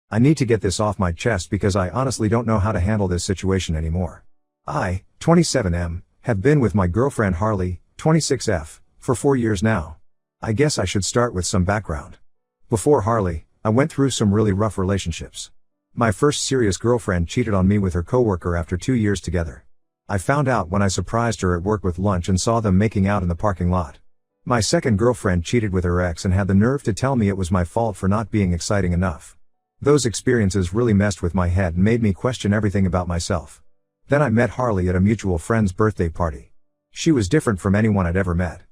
I need to get this off my chest because I honestly don't know how to handle this situation anymore. I, 27M, have been with my girlfriend Harley, 26F, for 4 years now. I guess I should start with some background. Before Harley, I went through some really rough relationships. My first serious girlfriend cheated on me with her coworker after 2 years together. I found out when I surprised her at work with lunch and saw them making out in the parking lot. My second girlfriend cheated with her ex and had the nerve to tell me it was my fault for not being exciting enough. Those experiences really messed with my head and made me question everything about myself. Then I met Harley at a mutual friend's birthday party. She was different from anyone I'd ever met.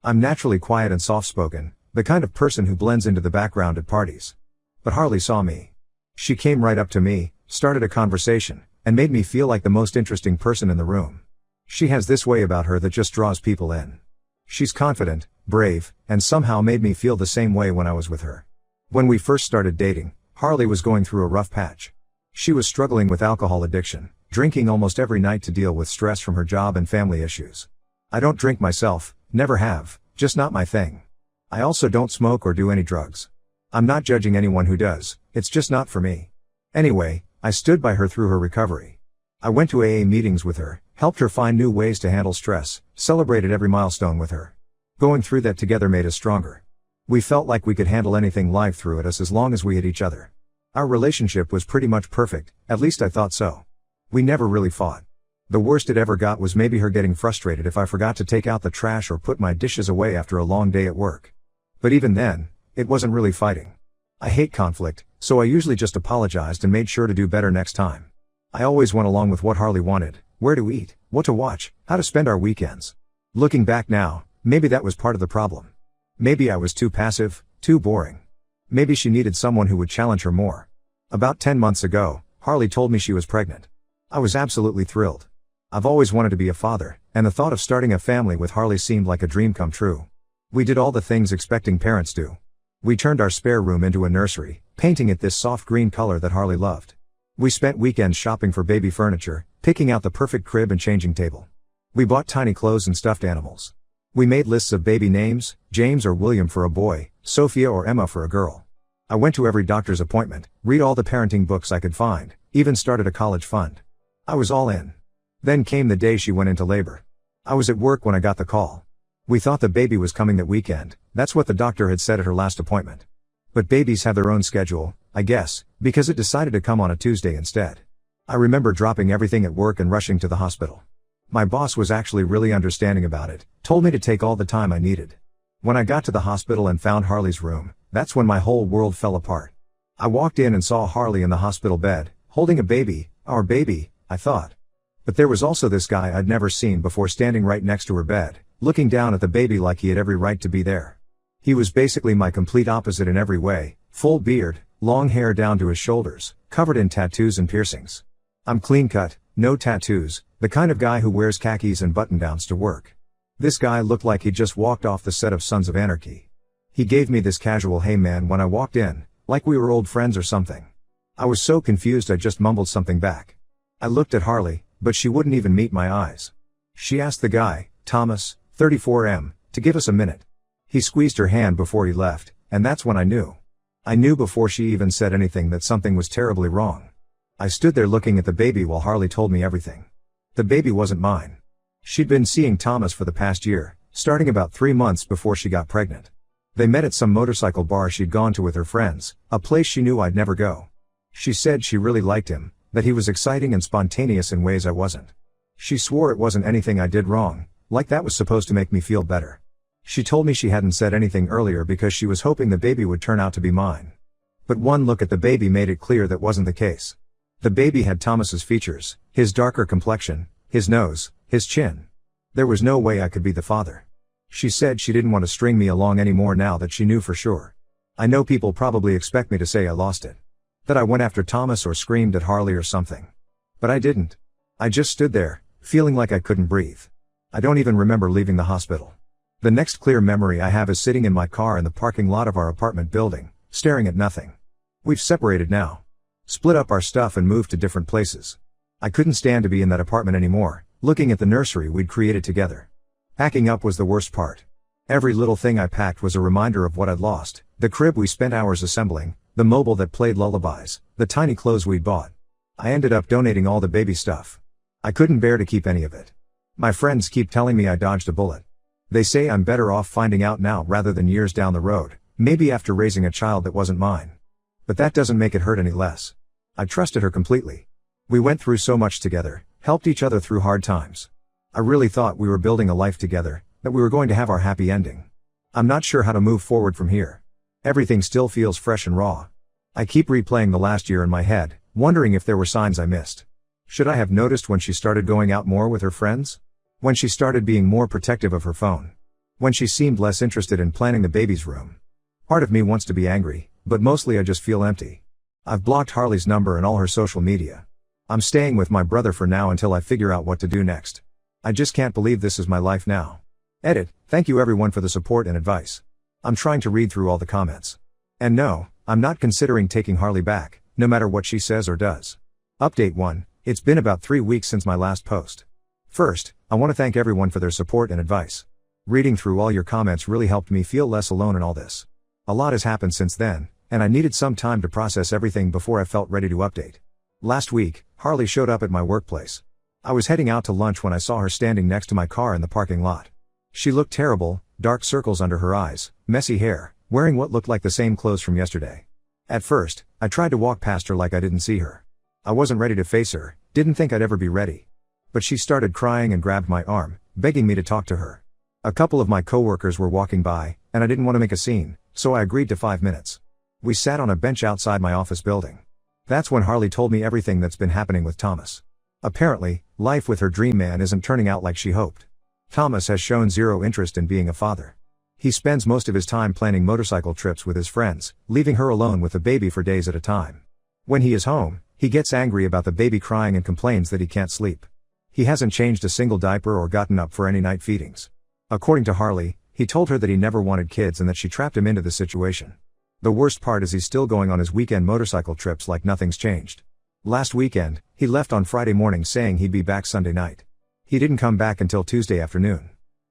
I'm naturally quiet and soft-spoken, the kind of person who blends into the background at parties. But Harley saw me. She came right up to me, started a conversation, and made me feel like the most interesting person in the room. She has this way about her that just draws people in. She's confident, brave, and somehow made me feel the same way when I was with her. When we first started dating, Harley was going through a rough patch. She was struggling with alcohol addiction, drinking almost every night to deal with stress from her job and family issues. I don't drink myself, never have, just not my thing. I also don't smoke or do any drugs. I'm not judging anyone who does, it's just not for me. Anyway, I stood by her through her recovery. I went to AA meetings with her, helped her find new ways to handle stress, celebrated every milestone with her. Going through that together made us stronger. We felt like we could handle anything life threw at us as long as we had each other. Our relationship was pretty much perfect, at least I thought so. We never really fought. The worst it ever got was maybe her getting frustrated if I forgot to take out the trash or put my dishes away after a long day at work. But even then, it wasn't really fighting. I hate conflict, so I usually just apologized and made sure to do better next time. I always went along with what Harley wanted, where to eat, what to watch, how to spend our weekends. Looking back now, maybe that was part of the problem. Maybe I was too passive, too boring. Maybe she needed someone who would challenge her more. About 10 months ago, Harley told me she was pregnant. I was absolutely thrilled. I've always wanted to be a father, and the thought of starting a family with Harley seemed like a dream come true. We did all the things expecting parents do. We turned our spare room into a nursery, painting it this soft green color that Harley loved. We spent weekends shopping for baby furniture, picking out the perfect crib and changing table. We bought tiny clothes and stuffed animals. We made lists of baby names, James or William for a boy, Sophia or Emma for a girl. I went to every doctor's appointment, read all the parenting books I could find, even started a college fund. I was all in. Then came the day she went into labor. I was at work when I got the call. We thought the baby was coming that weekend, that's what the doctor had said at her last appointment. But babies have their own schedule, I guess, because it decided to come on a Tuesday instead. I remember dropping everything at work and rushing to the hospital. My boss was actually really understanding about it, told me to take all the time I needed. When I got to the hospital and found Harley's room, that's when my whole world fell apart. I walked in and saw Harley in the hospital bed, holding a baby, our baby, I thought. But there was also this guy I'd never seen before standing right next to her bed, looking down at the baby like he had every right to be there. He was basically my complete opposite in every way, full beard, long hair down to his shoulders, covered in tattoos and piercings. I'm clean cut, no tattoos, the kind of guy who wears khakis and button-downs to work. This guy looked like he'd just walked off the set of Sons of Anarchy. He gave me this casual "hey man" when I walked in, like we were old friends or something. I was so confused I just mumbled something back. I looked at Harley, but she wouldn't even meet my eyes. She asked the guy, Thomas, 34M, to give us a minute. He squeezed her hand before he left, and that's when I knew. I knew before she even said anything that something was terribly wrong. I stood there looking at the baby while Harley told me everything. The baby wasn't mine. She'd been seeing Thomas for the past year, starting about 3 months before she got pregnant. They met at some motorcycle bar she'd gone to with her friends, a place she knew I'd never go. She said she really liked him, that he was exciting and spontaneous in ways I wasn't. She swore it wasn't anything I did wrong, like that was supposed to make me feel better. She told me she hadn't said anything earlier because she was hoping the baby would turn out to be mine. But one look at the baby made it clear that wasn't the case. The baby had Thomas's features, his darker complexion, his nose, his chin. There was no way I could be the father. She said she didn't want to string me along anymore now that she knew for sure. I know people probably expect me to say I lost it. That I went after Thomas or screamed at Harley or something. But I didn't. I just stood there, feeling like I couldn't breathe. I don't even remember leaving the hospital. The next clear memory I have is sitting in my car in the parking lot of our apartment building, staring at nothing. We've separated now. Split up our stuff and moved to different places. I couldn't stand to be in that apartment anymore, looking at the nursery we'd created together. Packing up was the worst part. Every little thing I packed was a reminder of what I'd lost, the crib we spent hours assembling, The mobile that played lullabies, the tiny clothes we'd bought. I ended up donating all the baby stuff. I couldn't bear to keep any of it. My friends keep telling me I dodged a bullet. They say I'm better off finding out now rather than years down the road, maybe after raising a child that wasn't mine. But that doesn't make it hurt any less. I trusted her completely. We went through so much together, helped each other through hard times. I really thought we were building a life together, that we were going to have our happy ending. I'm not sure how to move forward from here. Everything still feels fresh and raw. I keep replaying the last year in my head, wondering if there were signs I missed. Should I have noticed when she started going out more with her friends? When she started being more protective of her phone? When she seemed less interested in planning the baby's room? Part of me wants to be angry, but mostly I just feel empty. I've blocked Harley's number and all her social media. I'm staying with my brother for now until I figure out what to do next. I just can't believe this is my life now. Edit. Thank you everyone for the support and advice. I'm trying to read through all the comments. And no, I'm not considering taking Harley back, no matter what she says or does. Update 1. It's been about 3 weeks since my last post. First, I want to thank everyone for their support and advice. Reading through all your comments really helped me feel less alone in all this. A lot has happened since then, and I needed some time to process everything before I felt ready to update. Last week, Harley showed up at my workplace. I was heading out to lunch when I saw her standing next to my car in the parking lot. She looked terrible, dark circles under her eyes, messy hair, wearing what looked like the same clothes from yesterday. At first, I tried to walk past her like I didn't see her. I wasn't ready to face her, didn't think I'd ever be ready. But she started crying and grabbed my arm, begging me to talk to her. A couple of my coworkers were walking by, and I didn't want to make a scene, so I agreed to 5 minutes. We sat on a bench outside my office building. That's when Harley told me everything that's been happening with Thomas. Apparently, life with her dream man isn't turning out like she hoped. Thomas has shown zero interest in being a father. He spends most of his time planning motorcycle trips with his friends, leaving her alone with the baby for days at a time. When he is home, he gets angry about the baby crying and complains that he can't sleep. He hasn't changed a single diaper or gotten up for any night feedings. According to Harley, he told her that he never wanted kids and that she trapped him into the situation. The worst part is he's still going on his weekend motorcycle trips like nothing's changed. Last weekend, he left on Friday morning saying he'd be back Sunday night. He didn't come back until Tuesday afternoon.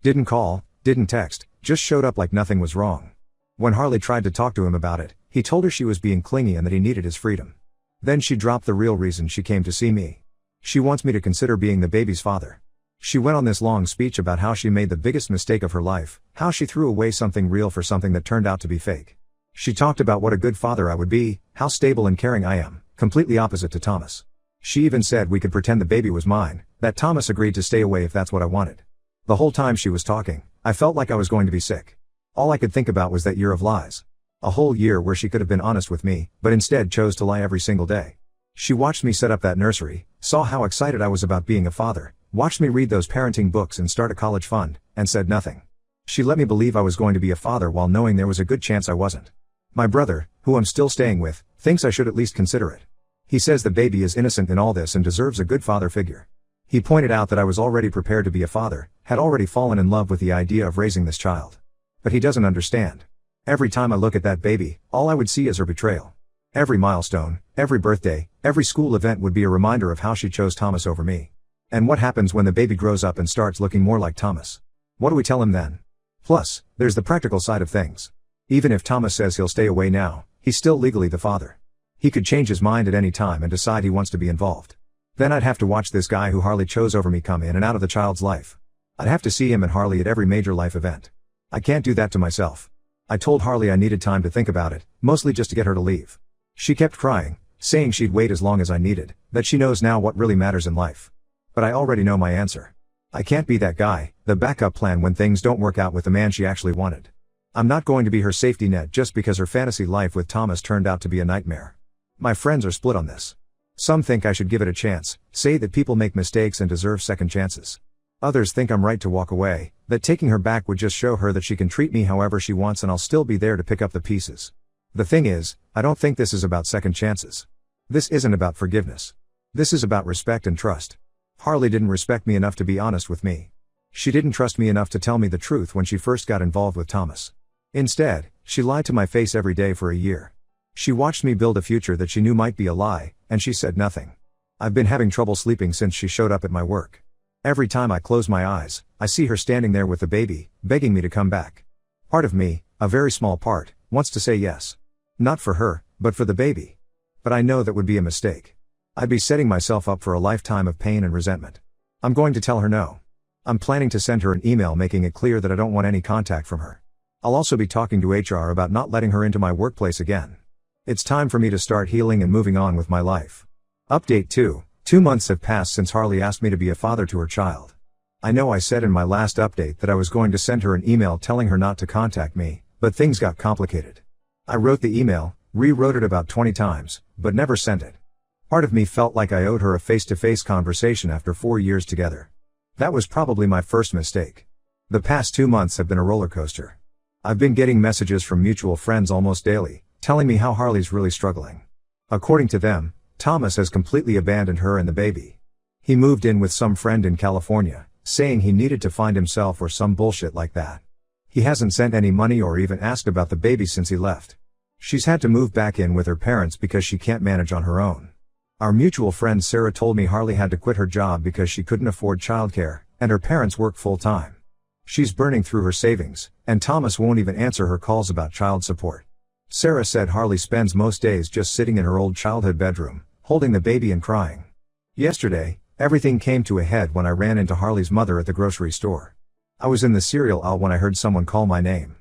Didn't call, didn't text, just showed up like nothing was wrong. When Harley tried to talk to him about it, he told her she was being clingy and that he needed his freedom. Then she dropped the real reason she came to see me. She wants me to consider being the baby's father. She went on this long speech about how she made the biggest mistake of her life, how she threw away something real for something that turned out to be fake. She talked about what a good father I would be, how stable and caring I am, completely opposite to Thomas. She even said we could pretend the baby was mine, that Thomas agreed to stay away if that's what I wanted. The whole time she was talking, I felt like I was going to be sick. All I could think about was that year of lies. A whole year where she could have been honest with me, but instead chose to lie every single day. She watched me set up that nursery, saw how excited I was about being a father, watched me read those parenting books and start a college fund, and said nothing. She let me believe I was going to be a father while knowing there was a good chance I wasn't. My brother, who I'm still staying with, thinks I should at least consider it. He says the baby is innocent in all this and deserves a good father figure. He pointed out that I was already prepared to be a father, had already fallen in love with the idea of raising this child. But he doesn't understand. Every time I look at that baby, all I would see is her betrayal. Every milestone, every birthday, every school event would be a reminder of how she chose Thomas over me. And what happens when the baby grows up and starts looking more like Thomas? What do we tell him then? Plus, there's the practical side of things. Even if Thomas says he'll stay away now, he's still legally the father. He could change his mind at any time and decide he wants to be involved. Then I'd have to watch this guy who Harley chose over me come in and out of the child's life. I'd have to see him and Harley at every major life event. I can't do that to myself. I told Harley I needed time to think about it, mostly just to get her to leave. She kept crying, saying she'd wait as long as I needed, that she knows now what really matters in life. But I already know my answer. I can't be that guy, the backup plan when things don't work out with the man she actually wanted. I'm not going to be her safety net just because her fantasy life with Thomas turned out to be a nightmare. My friends are split on this. Some think I should give it a chance, say that people make mistakes and deserve second chances. Others think I'm right to walk away, that taking her back would just show her that she can treat me however she wants and I'll still be there to pick up the pieces. The thing is, I don't think this is about second chances. This isn't about forgiveness. This is about respect and trust. Harley didn't respect me enough to be honest with me. She didn't trust me enough to tell me the truth when she first got involved with Thomas. Instead, she lied to my face every day for a year. She watched me build a future that she knew might be a lie, and she said nothing. I've been having trouble sleeping since she showed up at my work. Every time I close my eyes, I see her standing there with the baby, begging me to come back. Part of me, a very small part, wants to say yes. Not for her, but for the baby. But I know that would be a mistake. I'd be setting myself up for a lifetime of pain and resentment. I'm going to tell her no. I'm planning to send her an email making it clear that I don't want any contact from her. I'll also be talking to HR about not letting her into my workplace again. It's time for me to start healing and moving on with my life. Update 2. 2 months have passed since Harley asked me to be a father to her child. I know I said in my last update that I was going to send her an email telling her not to contact me, but things got complicated. I wrote the email, rewrote it about 20 times, but never sent it. Part of me felt like I owed her a face-to-face conversation after 4 years together. That was probably my first mistake. The past 2 months have been a roller coaster. I've been getting messages from mutual friends almost daily, telling me how Harley's really struggling. According to them, Thomas has completely abandoned her and the baby. He moved in with some friend in California, saying he needed to find himself or some bullshit like that. He hasn't sent any money or even asked about the baby since he left. She's had to move back in with her parents because she can't manage on her own. Our mutual friend Sarah told me Harley had to quit her job because she couldn't afford childcare, and her parents work full-time. She's burning through her savings, and Thomas won't even answer her calls about child support. Sarah said Harley spends most days just sitting in her old childhood bedroom, holding the baby and crying. Yesterday, everything came to a head when I ran into Harley's mother at the grocery store. I was in the cereal aisle when I heard someone call my name.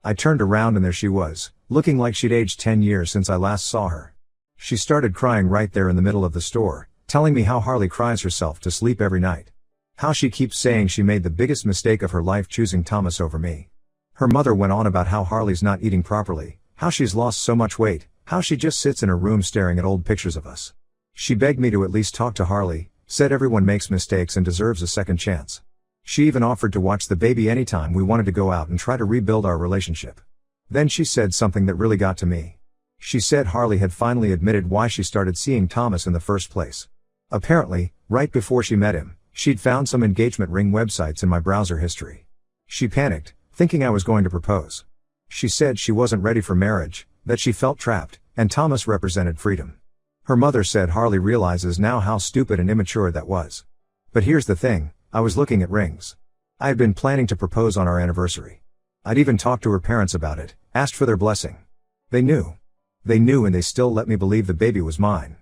I turned around and there she was, looking like she'd aged 10 years since I last saw her. She started crying right there in the middle of the store, telling me how Harley cries herself to sleep every night. How she keeps saying she made the biggest mistake of her life choosing Thomas over me. Her mother went on about how Harley's not eating properly, how she's lost so much weight, how she just sits in her room staring at old pictures of us. She begged me to at least talk to Harley, said everyone makes mistakes and deserves a second chance. She even offered to watch the baby anytime we wanted to go out and try to rebuild our relationship. Then she said something that really got to me. She said Harley had finally admitted why she started seeing Thomas in the first place. Apparently, right before she met him, she'd found some engagement ring websites in my browser history. She panicked, thinking I was going to propose. She said she wasn't ready for marriage, that she felt trapped, and Thomas represented freedom. Her mother said Harley realizes now how stupid and immature that was. But here's the thing, I was looking at rings. I had been planning to propose on our anniversary. I'd even talked to her parents about it, asked for their blessing. They knew. They knew and they still let me believe the baby was mine.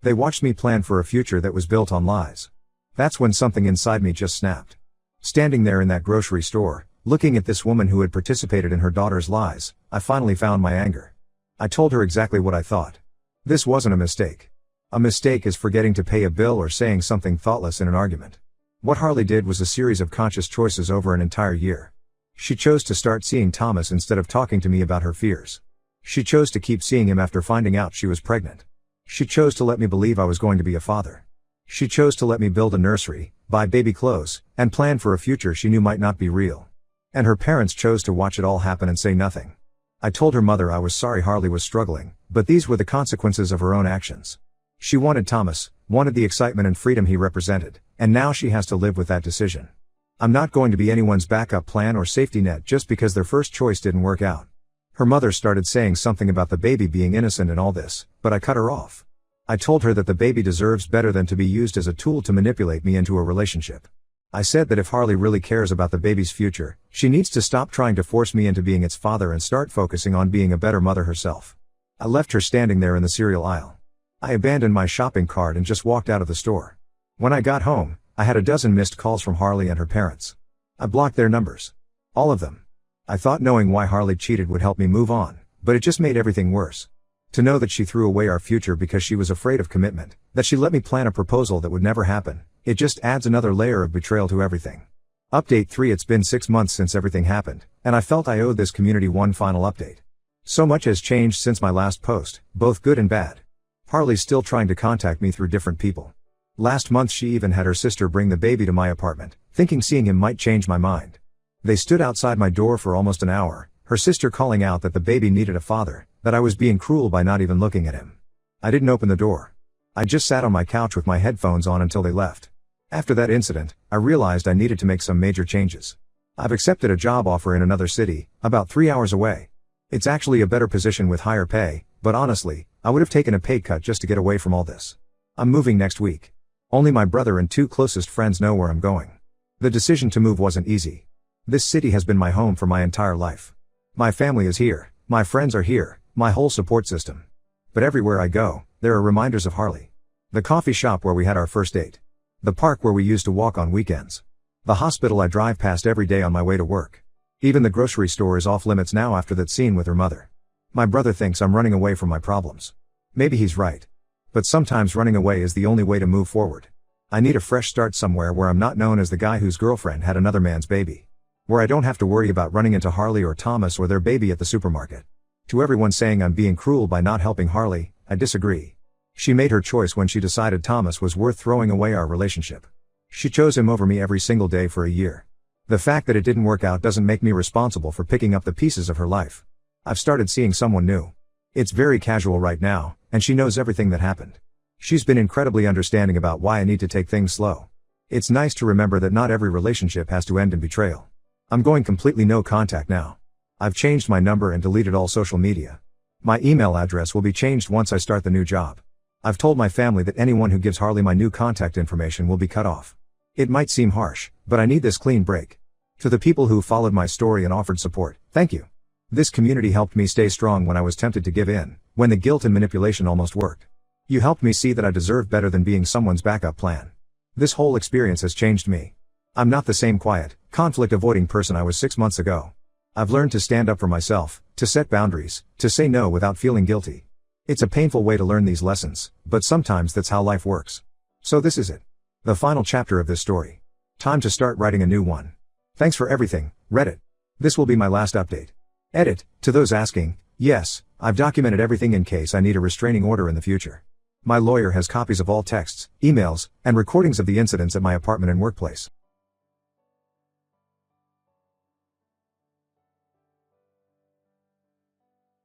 They watched me plan for a future that was built on lies. That's when something inside me just snapped. Standing there in that grocery store, looking at this woman who had participated in her daughter's lies, I finally found my anger. I told her exactly what I thought. This wasn't a mistake. A mistake is forgetting to pay a bill or saying something thoughtless in an argument. What Harley did was a series of conscious choices over an entire year. She chose to start seeing Thomas instead of talking to me about her fears. She chose to keep seeing him after finding out she was pregnant. She chose to let me believe I was going to be a father. She chose to let me build a nursery, buy baby clothes, and plan for a future she knew might not be real. And her parents chose to watch it all happen and say nothing. I told her mother I was sorry Harley was struggling, but these were the consequences of her own actions. She wanted Thomas, wanted the excitement and freedom he represented, and now she has to live with that decision. I'm not going to be anyone's backup plan or safety net just because their first choice didn't work out. Her mother started saying something about the baby being innocent and all this, but I cut her off. I told her that the baby deserves better than to be used as a tool to manipulate me into a relationship. I said that if Harley really cares about the baby's future, she needs to stop trying to force me into being its father and start focusing on being a better mother herself. I left her standing there in the cereal aisle. I abandoned my shopping cart and just walked out of the store. When I got home, I had a dozen missed calls from Harley and her parents. I blocked their numbers. All of them. I thought knowing why Harley cheated would help me move on, but it just made everything worse. To know that she threw away our future because she was afraid of commitment, that she let me plan a proposal that would never happen, it just adds another layer of betrayal to everything. Update 3. It's been 6 months since everything happened, and I felt I owed this community one final update. So much has changed since my last post, both good and bad. Harley's still trying to contact me through different people. Last month she even had her sister bring the baby to my apartment, thinking seeing him might change my mind. They stood outside my door for almost an hour, her sister calling out that the baby needed a father, that I was being cruel by not even looking at him. I didn't open the door. I just sat on my couch with my headphones on until they left. After that incident, I realized I needed to make some major changes. I've accepted a job offer in another city, about 3 hours away. It's actually a better position with higher pay, but honestly, I would have taken a pay cut just to get away from all this. I'm moving next week. Only my brother and 2 closest friends know where I'm going. The decision to move wasn't easy. This city has been my home for my entire life. My family is here, my friends are here, my whole support system. But everywhere I go, there are reminders of Harley. The coffee shop where we had our first date. The park where we used to walk on weekends. The hospital I drive past every day on my way to work. Even the grocery store is off limits now after that scene with her mother. My brother thinks I'm running away from my problems. Maybe he's right. But sometimes running away is the only way to move forward. I need a fresh start somewhere where I'm not known as the guy whose girlfriend had another man's baby. Where I don't have to worry about running into Harley or Thomas or their baby at the supermarket. To everyone saying I'm being cruel by not helping Harley, I disagree. She made her choice when she decided Thomas was worth throwing away our relationship. She chose him over me every single day for a year. The fact that it didn't work out doesn't make me responsible for picking up the pieces of her life. I've started seeing someone new. It's very casual right now, and she knows everything that happened. She's been incredibly understanding about why I need to take things slow. It's nice to remember that not every relationship has to end in betrayal. I'm going completely no contact now. I've changed my number and deleted all social media. My email address will be changed once I start the new job. I've told my family that anyone who gives Harley my new contact information will be cut off. It might seem harsh, but I need this clean break. To the people who followed my story and offered support, thank you. This community helped me stay strong when I was tempted to give in, when the guilt and manipulation almost worked. You helped me see that I deserve better than being someone's backup plan. This whole experience has changed me. I'm not the same quiet, conflict-avoiding person I was 6 months ago. I've learned to stand up for myself, to set boundaries, to say no without feeling guilty. It's a painful way to learn these lessons, but sometimes that's how life works. So this is it. The final chapter of this story. Time to start writing a new one. Thanks for everything, Reddit. This will be my last update. Edit, to those asking, yes, I've documented everything in case I need a restraining order in the future. My lawyer has copies of all texts, emails, and recordings of the incidents at my apartment and workplace.